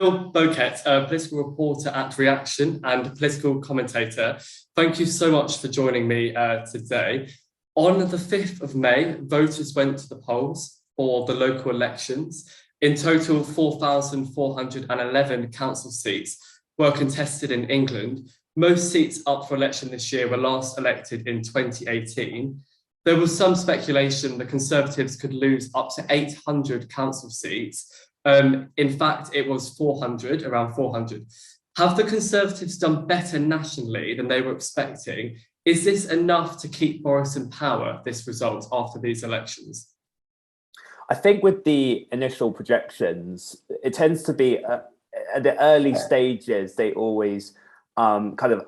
Bowkett, a political reporter at Reaction and political commentator. Thank you so much for joining me today. On the 5th of May, voters went to the polls for the local elections. In total, 4,411 council seats were contested in England. Most seats up for election this year were last elected in 2018. There was some speculation the Conservatives could lose up to 800 council seats. In fact, it was 400, around 400. Have the Conservatives done better nationally than they were expecting? Is this enough to keep Boris in power, this result after these elections? I think with the initial projections, it tends to be at the early stages, they always kind of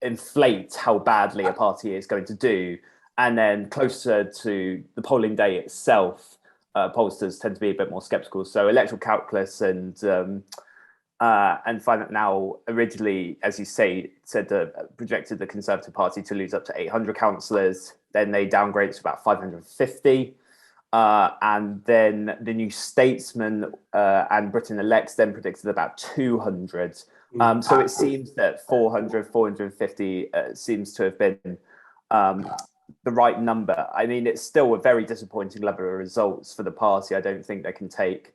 inflate how badly a party is going to do. And then closer to the polling day itself, pollsters tend to be a bit more skeptical. So electoral calculus and find that now originally, as you say, projected the Conservative Party to lose up to 800 councillors. Then they downgraded to about 550. And then the New Statesman and Britain Elects then predicted about 200. So it seems that 400, 450 seems to have been the right number. I mean, it's still a very disappointing level of results for the party. I don't think they can take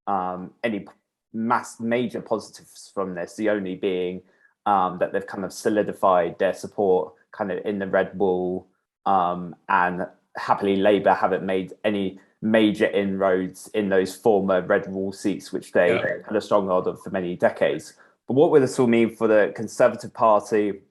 any major positives from this, the only being that they've kind of solidified their support kind of in the red wall, and happily Labour haven't made any major inroads in those former red wall seats, which they had a stronghold of for many decades. But what will this all mean for the Conservative Party?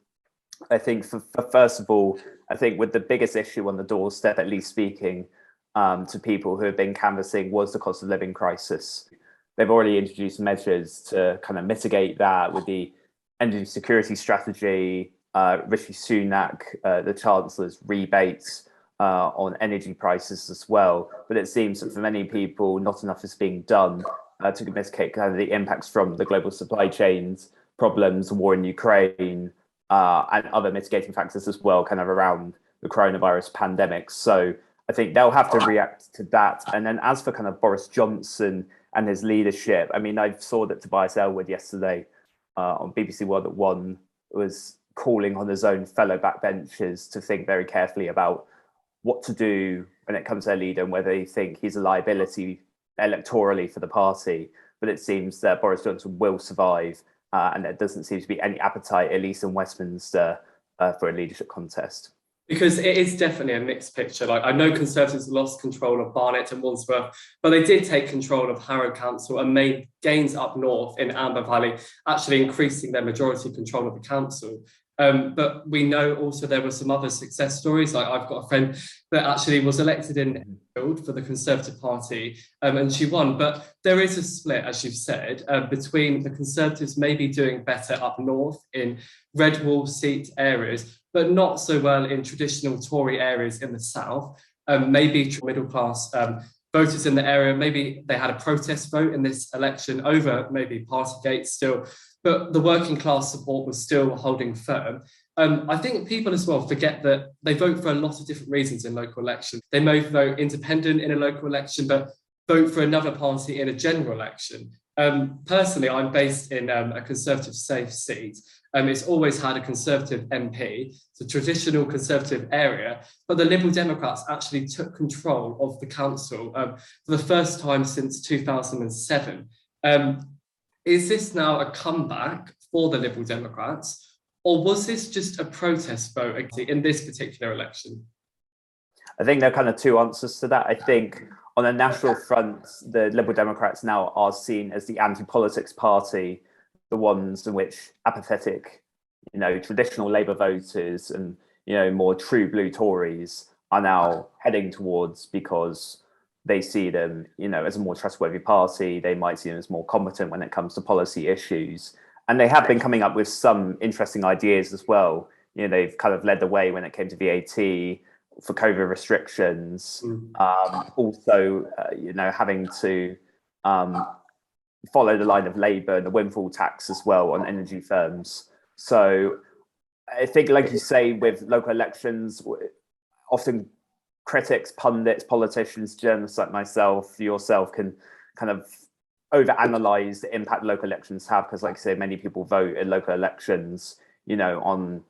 I think for first of all, I think with the biggest issue on the doorstep, at least speaking to people who have been canvassing, was the cost of living crisis. They've already introduced measures to kind of mitigate that with the energy security strategy, Rishi Sunak, the Chancellor's rebates on energy prices as well. But it seems that for many people, not enough is being done to mitigate kind of the impacts from the global supply chains problems, war in Ukraine, and other mitigating factors as well, kind of around the coronavirus pandemic. So I think they'll have to react to that. And then as for kind of Boris Johnson and his leadership, I mean, I saw that Tobias Ellwood yesterday on BBC World at 1 was calling on his own fellow backbenchers to think very carefully about what to do when it comes to their leader and whether they think he's a liability electorally for the party. But it seems that Boris Johnson will survive, and there doesn't seem to be any appetite, at least in Westminster, for a leadership contest. Because it is definitely a mixed picture. Like, I know Conservatives lost control of Barnet and Wandsworth, but they did take control of Harrow Council and made gains up north in Amber Valley, actually increasing their majority control of the council. But we know also there were some other success stories. Like, I've got a friend that actually was elected in Enfield for the Conservative Party, and she won. But there is a split, as you've said, between the Conservatives maybe doing better up north in red wall seat areas, but not so well in traditional Tory areas in the south. Maybe middle class voters in the area, maybe they had a protest vote in this election over maybe Partygate still, but the working class support was still holding firm. I think people as well forget that they vote for a lot of different reasons in local elections. They may vote independent in a local election, but vote for another party in a general election. Personally, I'm based in a Conservative safe seat. It's always had a Conservative MP, it's a traditional Conservative area, but the Liberal Democrats actually took control of the council for the first time since 2007. Is this now a comeback for the Liberal Democrats, or was this just a protest vote in this particular election? I think there are kind of two answers to that. I think on a national front, the Liberal Democrats now are seen as the anti-politics party, the ones in which apathetic, traditional Labour voters and, more true blue Tories are now heading towards, because they see them, as a more trustworthy party. They might see them as more competent when it comes to policy issues. And they have been coming up with some interesting ideas as well. They've kind of led the way when it came to VAT, for COVID restrictions, also, having to follow the line of Labour and the windfall tax as well on energy firms. So I think, like you say, with local elections, often critics, pundits, politicians, journalists like myself, yourself, can kind of overanalyze the impact local elections have, because, like I say, many people vote in local elections, on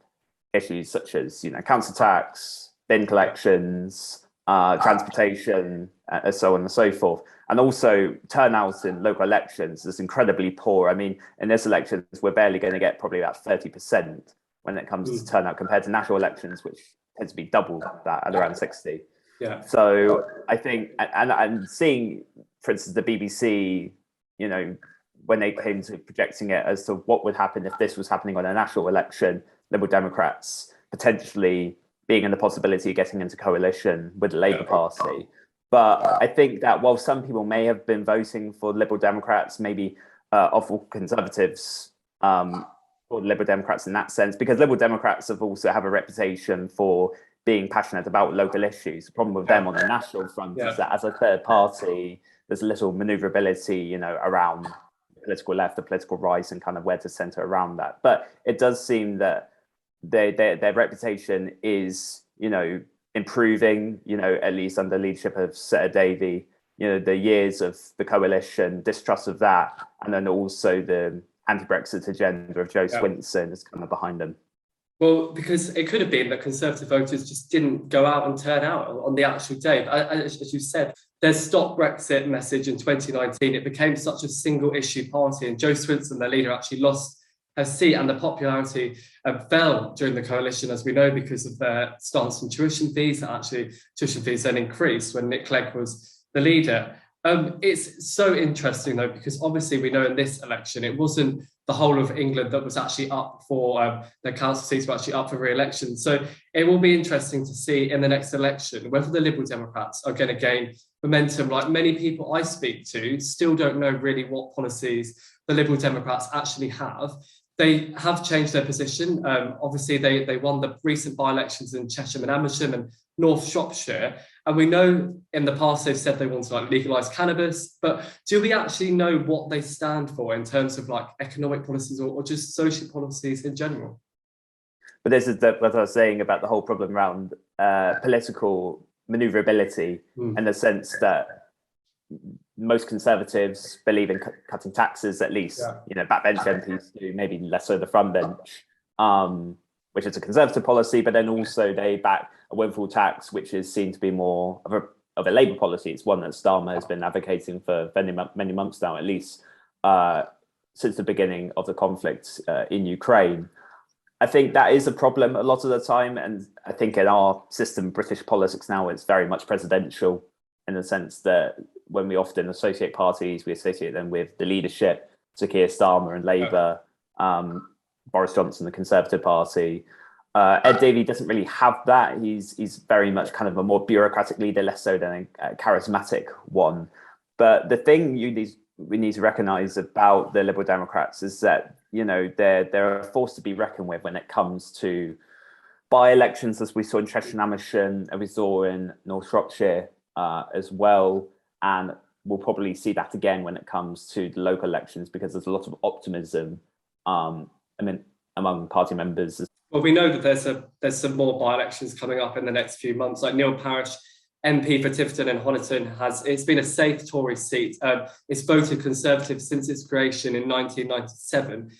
issues such as, council tax, bin collections, transportation, so on and so forth. And also turnout in local elections is incredibly poor. I mean, in this elections, we're barely going to get probably about 30% when it comes to turnout compared to national elections, which tends to be double that at around 60. Yeah. So I think, and seeing, for instance, the BBC, when they came to projecting it as to what would happen if this was happening on a national election, Liberal Democrats potentially being in the possibility of getting into coalition with the Labour Party. But I think that while some people may have been voting for Liberal Democrats, maybe awful Conservatives for Liberal Democrats in that sense, because Liberal Democrats have also have a reputation for being passionate about local issues. The problem with them on the national front is that as a third party, there's little maneuverability, around the political left, the political right, and kind of where to centre around that. But it does seem that their reputation is, improving, at least under the leadership of Sir Davey. The years of the coalition, distrust of that, and then also the anti-Brexit agenda of Joe Swinson is kind of behind them. Well, because it could have been that Conservative voters just didn't go out and turn out on the actual day. As you said, their Stop Brexit message in 2019, it became such a single issue party, and Jo Swinson, their leader, actually lost her seat, and the popularity fell during the coalition, as we know, because of their stance on tuition fees. Actually, tuition fees then increased when Nick Clegg was the leader. It's so interesting, though, because obviously we know in this election, it wasn't the whole of England that was actually up for, the council seats were actually up for re-election. So it will be interesting to see in the next election whether the Liberal Democrats are going to gain momentum. Like many people I speak to still don't know really what policies the Liberal Democrats actually have. They have changed their position. Obviously, they won the recent by-elections in Chesham and Amersham and North Shropshire. And we know in the past they've said they want to legalise cannabis, but do we actually know what they stand for in terms of economic policies or just social policies in general? But this is what I was saying about the whole problem around political manoeuvrability, in the sense that most Conservatives believe in cutting taxes, at least, backbench MPs do, maybe less so the front bench, which is a Conservative policy, but then also they back a windfall tax, which is seen to be more of a Labour policy. It's one that Starmer has been advocating for many months now, at least since the beginning of the conflict in Ukraine. I think that is a problem a lot of the time, and I think in our system, British politics now, it's very much presidential, in the sense that when we often associate parties, we associate them with the leadership, so Keir Starmer and Labour, Boris Johnson, the Conservative Party. Ed Davey doesn't really have that. He's very much kind of a more bureaucratic leader, less so than a charismatic one. But the thing we need to recognise about the Liberal Democrats is that, they're a force to be reckoned with when it comes to by-elections, as we saw in Cheshire and Amersham, as we saw in North Shropshire as well. And we'll probably see that again when it comes to the local elections, because there's a lot of optimism among party members. Well, we know that there's some more by-elections coming up in the next few months. Like Neil Parish, MP for Tiverton and Honiton, it's been a safe Tory seat. It's voted Conservative since its creation in 1997.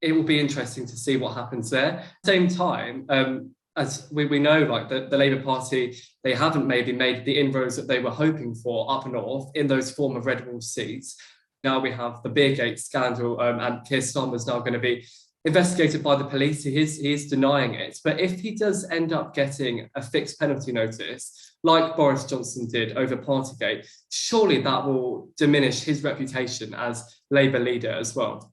It will be interesting to see what happens there. At the same time, as we know, the Labour Party, they haven't maybe made the inroads that they were hoping for up north in those former Red Wall seats. Now we have the Beergate scandal, and Keir Starmer is now going to be investigated by the police. He is denying it. But if he does end up getting a fixed penalty notice, like Boris Johnson did over Partygate, surely that will diminish his reputation as Labour leader as well.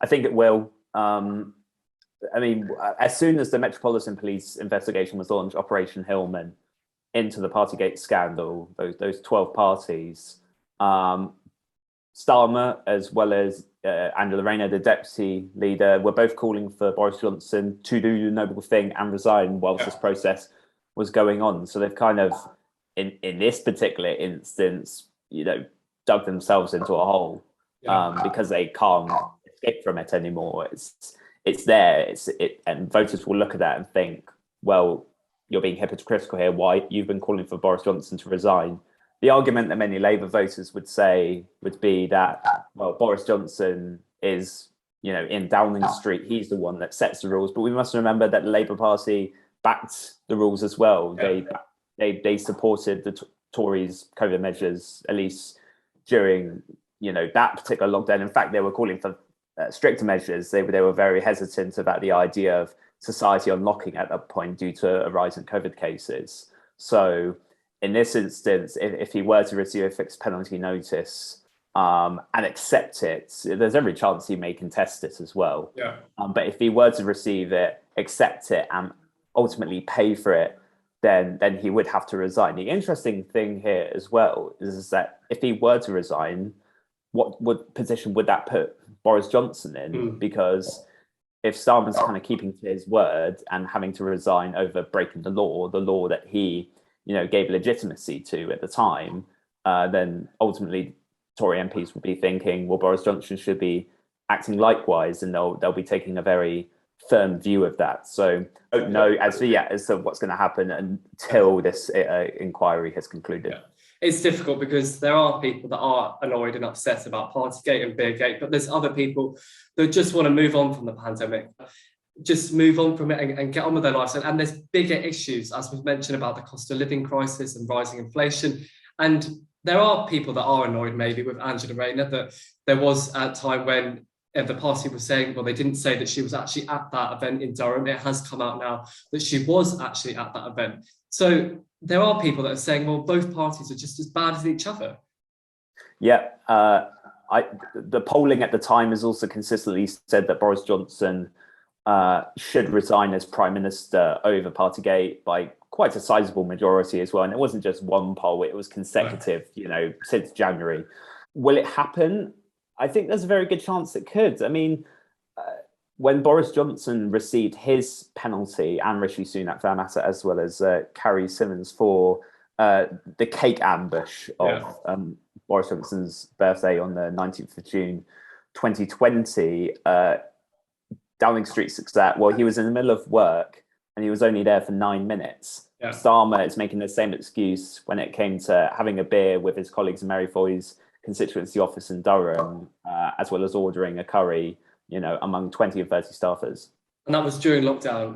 I think it will. As soon as the Metropolitan Police investigation was launched, Operation Hillman, into the Partygate scandal, those 12 parties, Starmer, as well as Angela Rayner, the deputy leader, were both calling for Boris Johnson to do the noble thing and resign whilst this process was going on. So they've kind of, in this particular instance, dug themselves into a hole because they can't escape from it anymore. It's there. And voters will look at that and think, well, you're being hypocritical here. Why you've been calling for Boris Johnson to resign, the argument that many Labour voters would say would be that, well, Boris Johnson is, in Downing Street, he's the one that sets the rules. But we must remember that the Labour Party backed the rules as well. Yeah. They supported the Tories' COVID measures, at least during that particular lockdown. In fact, they were calling for stricter measures. They were very hesitant about the idea of society unlocking at that point due to a rise in COVID cases. So in this instance, if he were to receive a fixed penalty notice and accept it, there's every chance he may contest it as well. Yeah. But if he were to receive it, accept it, and ultimately pay for it, then he would have to resign. The interesting thing here as well is that if he were to resign, what position would that put Boris Johnson in? Because if Starmer's kind of keeping to his word and having to resign over breaking the law that he gave legitimacy to at the time, then ultimately Tory MPs would be thinking, well, Boris Johnson should be acting likewise, and they'll be taking a very firm view of that. So I don't know as to what's going to happen until this inquiry has concluded. Yeah. It's difficult because there are people that are annoyed and upset about Partygate and Beergate, but there's other people that just want to move on from the pandemic, just move on from it and get on with their lives. And there's bigger issues, as we've mentioned, about the cost of living crisis and rising inflation. And there are people that are annoyed maybe with Angela Rayner, that there was a time when the party was saying, well, they didn't say that she was actually at that event in Durham. It has come out now that she was actually at that event. So there are people that are saying, well, both parties are just as bad as each other. Yeah. The polling at the time has also consistently said that Boris Johnson should resign as Prime Minister over Partygate by quite a sizable majority as well. And it wasn't just one poll, it was consecutive, since January. Will it happen? I think there's a very good chance it could. I mean, when Boris Johnson received his penalty, and Rishi Sunak for that matter, as well as Carrie Symonds for the cake ambush of Boris Johnson's birthday on the 19th of June 2020, Downing Street said that, well, he was in the middle of work and he was only there for 9 minutes. Yeah. Starmer is making the same excuse when it came to having a beer with his colleagues in Mary Foy's constituency office in Durham, as well as ordering a curry, among 20 or 30 staffers. And that was during lockdown.